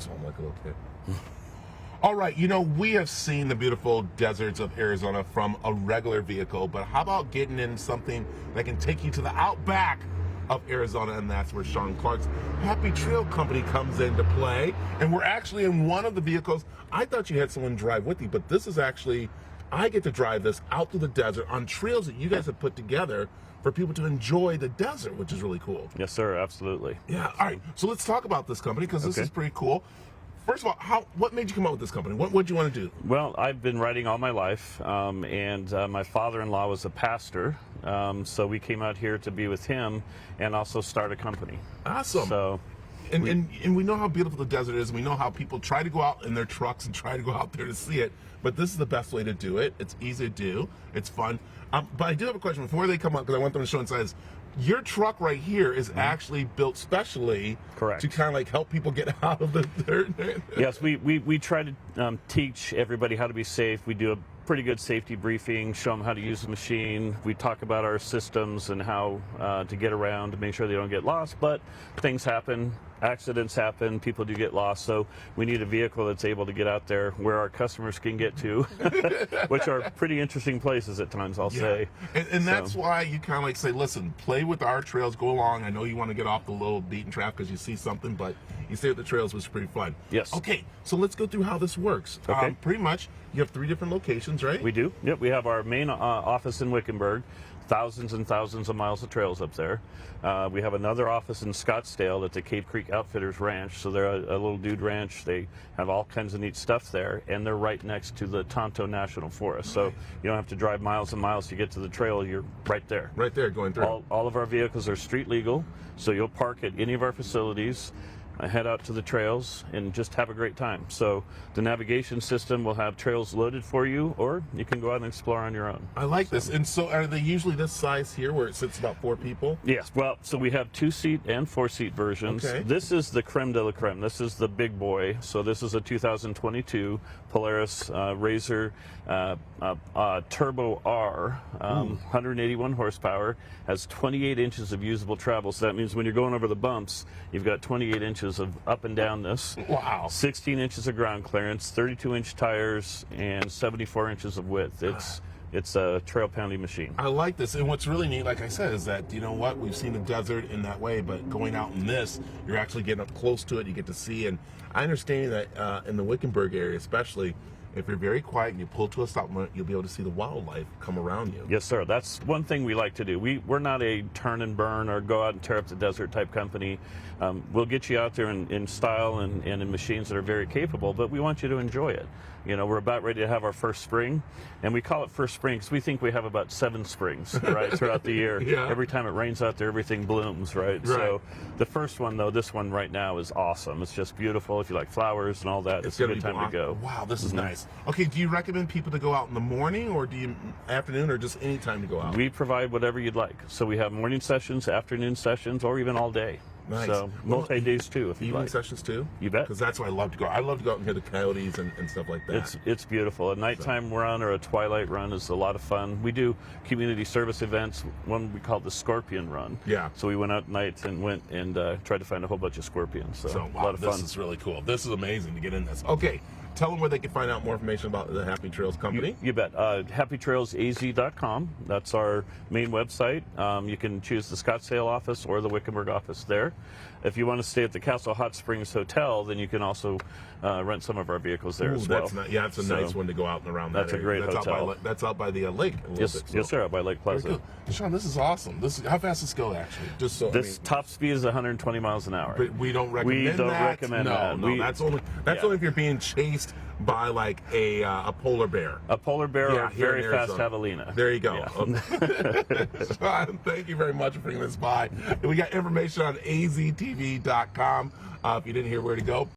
So I'm like a little kid. All right, you know, we have seen the beautiful deserts of Arizona from a regular vehicle, but how about getting in something that can take you to the outback of Arizona? And that's where Sean Clark's Happy Trail Company comes into play. And we're actually in one of the vehicles. I thought you had someone drive with you, but this is actually, I get to drive this out through the desert on trails that you guys have put together for people to enjoy the desert, which is really cool. Yes, sir, absolutely. Yeah, all right, so let's talk about this company, because this is pretty cool. First of all, what made you come up with this company? What did you want to do? Well, I've been riding all my life, and my father-in-law was a pastor, so we came out here to be with him and also start a company. Awesome. So, and we know how beautiful the desert is. We know how people try to go out in their trucks and try to go out there to see it, but this is the best way to do it. It's easy to do. It's fun. But I do have a question before they come up, because I want them to show inside. Your truck right here is actually built specially to kind of like help people get out of the dirt. Yes, we try to teach everybody how to be safe. We do a pretty good safety briefing, show them how to use the machine. We talk about our systems and how to get around to make sure they don't get lost, but things happen. Accidents happen, people do get lost, so we need a vehicle that's able to get out there where our customers can get to, which are pretty interesting places at times, I'll say. And that's why you kind of like say, listen, play with our trails, go along. I know you want to get off the little beaten track because you see something, but you stay with the trails, which is pretty fun. Yes. Okay, so let's go through how this works. Okay. Pretty much, you have 3 different locations, right? We do. Yep, we have our main office in Wickenburg. Thousands and thousands of miles of trails up there. We have another office in Scottsdale at the Cave Creek Outfitters Ranch. So they're a little dude ranch. They have all kinds of neat stuff there, and they're right next to the Tonto National Forest. So you don't have to drive miles and miles to get to the trail. You're right there. Right there, going through. All of our vehicles are street legal, so you'll park at any of our facilities, head out to the trails, and just have a great time. So the navigation system will have trails loaded for you, or you can go out and explore on your own. I like this. And so are they usually this size here where it sits about 4 people? Yes. Well, so we have 2-seat and 4-seat versions. Okay. This is the creme de la creme. This is the big boy. So this is a 2022 Polaris RZR Turbo R, 181 horsepower, has 28 inches of usable travel. So that means when you're going over the bumps, you've got 28 inches of up and down this. Wow. 16 inches of ground clearance, 32-inch tires, and 74 inches of width. It's a trail pounding machine. I like this. And what's really neat, like I said, is that, you know what, we've seen the desert in that way, but going out in this, you're actually getting up close to it. You get to see. And I understand that in the Wickenburg area, especially, if you're very quiet and you pull to a stop, you'll be able to see the wildlife come around you. Yes, sir. That's one thing we like to do. We're not a turn and burn or go out and tear up the desert type company. We'll get you out there in style and in machines that are very capable, but we want you to enjoy it. You know, we're about ready to have our first spring, and we call it first spring because we think we have about 7 springs, right, throughout the year. Yeah. Every time it rains out there, everything blooms, right? So the first one, though, this one right now is awesome. It's just beautiful. If you like flowers and all that, it's a good time to go. Wow, this is nice. Okay, do you recommend people to go out in the morning, or do you afternoon, or just any time to go out? We provide whatever you'd like. So we have morning sessions, afternoon sessions, or even all day. Nice. So multi-days too, if you evening like. sessions too? You bet. Because that's where I love to go. I love to go out and hear the coyotes and stuff like that. It's beautiful. A nighttime run or a twilight run is a lot of fun. We do community service events, one we call the Scorpion Run. Yeah. So we went out at night and tried to find a whole bunch of scorpions. So wow, a lot of fun. This is really cool. This is amazing to get in this. Okay, tell them where they can find out more information about the Happy Trails Company. You bet. HappyTrailsAZ.com. That's our main website. You can choose the Scottsdale office or the Wickenburg office there. If you want to stay at the Castle Hot Springs Hotel, then you can also rent some of our vehicles there as well. That's a nice one to go out and around that area. That's a great hotel. That's out by the lake a little bit. Yes, sir, out by Lake Plaza. Sean, this is awesome. How fast does this go, actually? Just so top speed is 120 miles an hour. But we don't recommend that. We don't recommend that. No, that's only if you're being chased by like a polar bear. A polar bear or a very fast javelina. There you go. Yeah. Sean, thank you very much for bringing this by. We got information on aztv.com. If you didn't hear where to go,